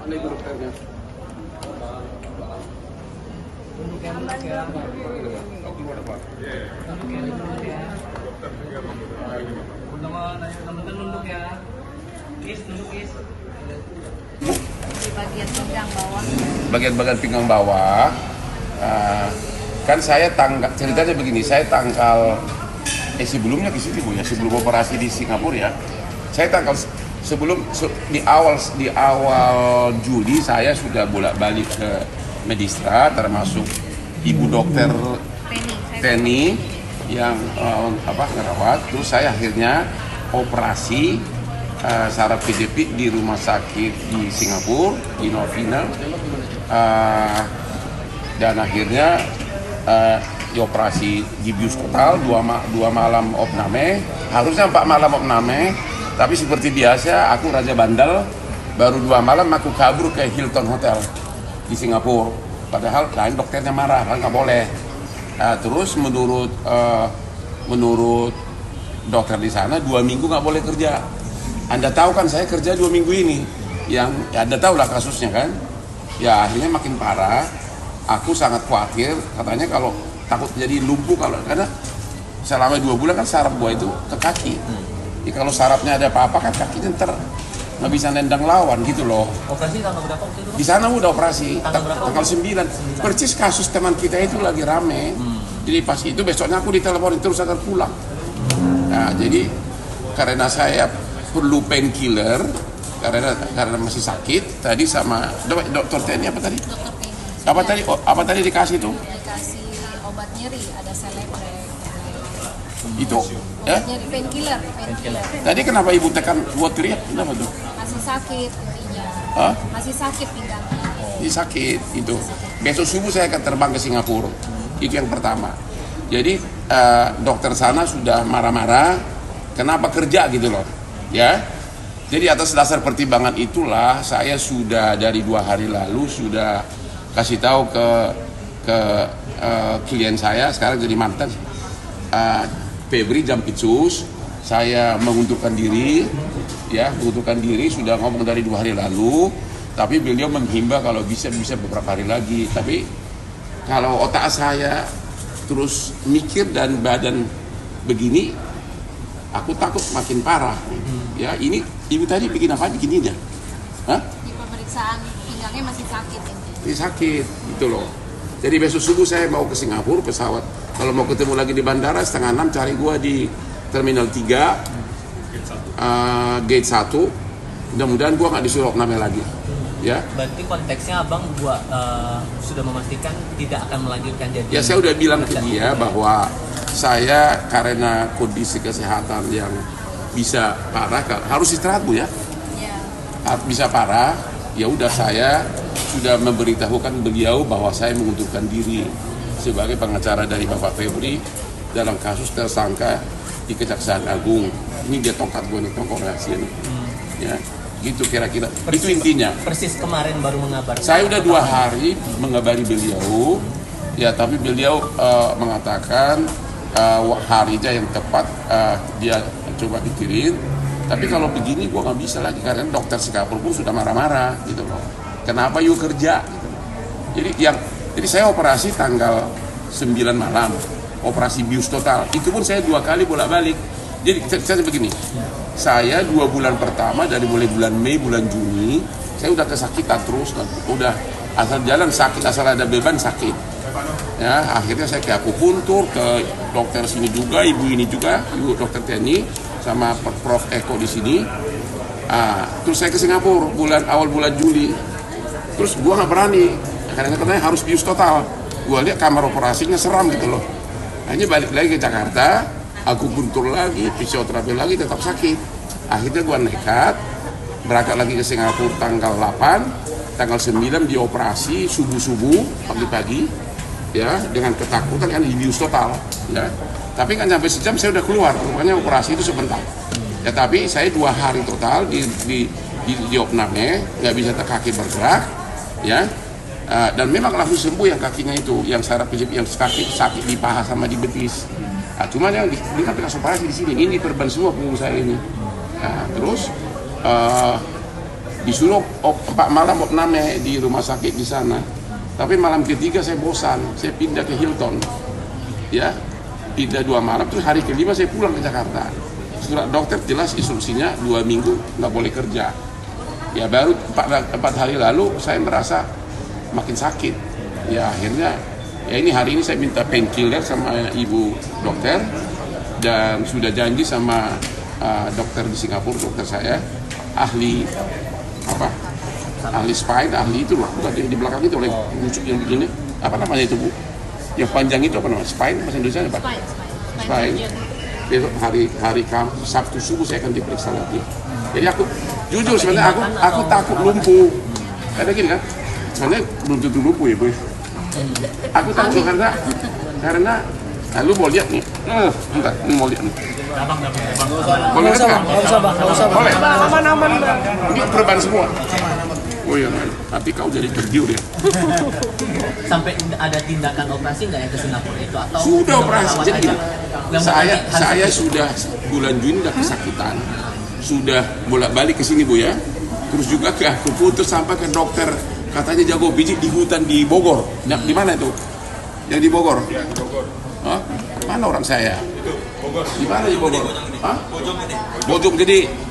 Mana ibu dokternya? Di bagian pinggang bawah. Bagian-bagian pinggang bawah. Kan saya ceritanya begini, saya sebelumnya ke situ Bu ya, sebelum operasi di Singapura ya. Saya di awal Juli saya sudah bolak-balik ke Medistra, termasuk Ibu Dokter Teni yang ngerawat. Terus saya akhirnya operasi saraf kejepit di rumah sakit di Singapura, di Novena, dan akhirnya dioperasi di bius total 2 malam opname, harusnya 4 malam opname, tapi seperti biasa aku raja bandel, baru 2 malam aku kabur ke Hilton Hotel di Singapura, padahal lain dokternya marah, kan nggak boleh. Terus menurut dokter di sana 2 minggu nggak boleh kerja. Anda tahu kan saya kerja 2 minggu ini, yang ya Anda tahu lah kasusnya kan. Ya akhirnya makin parah. Aku sangat khawatir, katanya kalau takut jadi lumpuh karena selama 2 bulan kan saraf gua itu ke kaki. Jadi kalau sarafnya ada apa-apa kan kakinya nggak bisa nendang lawan gitu loh. Operasi tanggal berapa waktu itu? Di sana udah operasi Tanggal 9. Persis kasus teman kita itu lagi rame. Jadi pas itu besoknya aku diteleponin terus akan pulang. Nah jadi karena saya perlu painkiller karena masih sakit tadi sama dokter TNI apa tadi? Apa tadi dikasih tuh? Dikasih obat nyeri, ada Celebrek. Itu ya? Nyeri painkiller. Tadi kenapa ibu tekan buat teriak? Kenapa tuh? Masih sakit intinya. Hah? Masih sakit pinggangnya. Ini sakit itu. Besok subuh saya akan terbang ke Singapura. Itu yang pertama. Jadi dokter sana sudah marah-marah. Kenapa kerja gitu loh? Ya. Jadi atas dasar pertimbangan itulah saya sudah dari 2 hari lalu sudah kasih tahu ke klien saya, sekarang jadi mantan Febri Jampitsus, saya mengundurkan diri sudah ngomong dari 2 hari lalu, tapi beliau menghimbau kalau bisa beberapa hari lagi. Tapi kalau otak saya terus mikir dan badan begini, aku takut makin parah. Ya ini ibu tadi bikin apa begininya? Hah? Di pemeriksaan pinggangnya masih sakit intinya. Ini sakit gitu loh. Jadi besok subuh saya mau ke Singapura pesawat. Kalau mau ketemu lagi di bandara 5:30 cari gua di Terminal 3 Gate 1. Mudah-mudahan gua nggak disuruh opname lagi. Ya. Berarti konteksnya abang sudah memastikan tidak akan melanjutkan jadi. Ya saya udah bilang ke dia bahwa saya karena kondisi kesehatan yang bisa parah harus istirahat Bu ya. Iya. Bisa parah, ya udah saya sudah memberitahukan beliau bahwa saya mengundurkan diri sebagai pengacara dari Bapak Febri dalam kasus tersangka di Kejaksaan Agung. Ini dia tongkat gue nih, tongkat reaksi ini. Ya, gitu kira-kira. Itu intinya. Persis kemarin baru mengabarkan. Saya udah 2 hari mengabari beliau, ya tapi beliau mengatakan harinya yang tepat dia coba pikirin. Tapi kalau begini gue nggak bisa lagi karena dokter Singapura pun sudah marah-marah gitu loh. Kenapa you kerja? Gitu. Jadi saya operasi tanggal 9 malam, operasi bius total. Itu pun saya 2 kali bolak-balik. Jadi saya begini, saya 2 bulan pertama dari mulai bulan Mei, bulan Juni, saya udah kesakitan terus, udah asal jalan sakit, asal ada beban sakit. Ya, akhirnya saya ke akupuntur, ke dokter sini juga, ibu ini juga, ibu dokter Teni, sama Prof Eko di sini. Terus saya ke Singapura awal bulan Juli. Terus gua nggak berani, karena katanya harus bius total. Gua lihat kamar operasinya seram gitu loh. Hanya balik lagi ke Jakarta, akupuntur lagi, fisioterapi lagi, tetap sakit. Akhirnya gua nekat, berangkat lagi ke Singapura tanggal 8, tanggal 9 dioperasi subuh-subuh, pagi-pagi, ya dengan ketakutan kan bius total, ya. Tapi kan sampai sejam saya udah keluar, rupanya operasi itu sebentar. Ya tapi saya 2 hari total di opname, nggak bisa kaki bergerak, ya. Dan memang langsung sembuh yang kakinya itu, yang saraf kejepit, yang sakit di paha sama di betis. Cuman yang ini kan bekas operasi di sini, ini perban semua punggung saya ini. Terus Disuruh 4 malam opname di rumah sakit di sana. Tapi malam ketiga saya bosan, saya pindah ke Hilton. Ya, pindah 2 malam, terus hari kelima saya pulang ke Jakarta. Surat dokter jelas instruksinya 2 minggu nggak boleh kerja. Ya baru 4 hari lalu saya merasa makin sakit. Ya akhirnya, ya ini hari ini saya minta painkiller sama ibu dokter dan sudah janji sama dokter di Singapura, dokter saya ahli ahli spine, ahli itu loh, bukan di belakang itu oleh muncul yang begini, apa namanya itu Bu? Yang panjang itu apa namanya? Spine, bahasa Indonesia apa? Spine. Besok hari Sabtu subuh saya akan diperiksa lagi. Jadi aku jujur sebenarnya aku takut lumpuh. Karena gini kan, sebenarnya belum tentu lumpuh ya Bu. Aku takut karena lu mau lihat nih, bentar, lu mau lihat nih. Boleh kan? Boleh. Aman. Ini perubahan semua. Oh iya, tapi kau jadi tergiur ya. Sampai ada tindakan operasi nggak ya ke Singapura itu atau sudah operasi? Jadi gini, saya harus sudah bulan Juni udah kesakitan, sudah bolak-balik ke sini Bu ya. Terus juga aku putus sampai ke dokter katanya jago pijit di hutan di Bogor. Di mana itu? Yang di Bogor? Ya, di Bogor. Hah? Mana orang saya? Itu Bogor. Di mana di Bogor? Hah? Bojong Gede.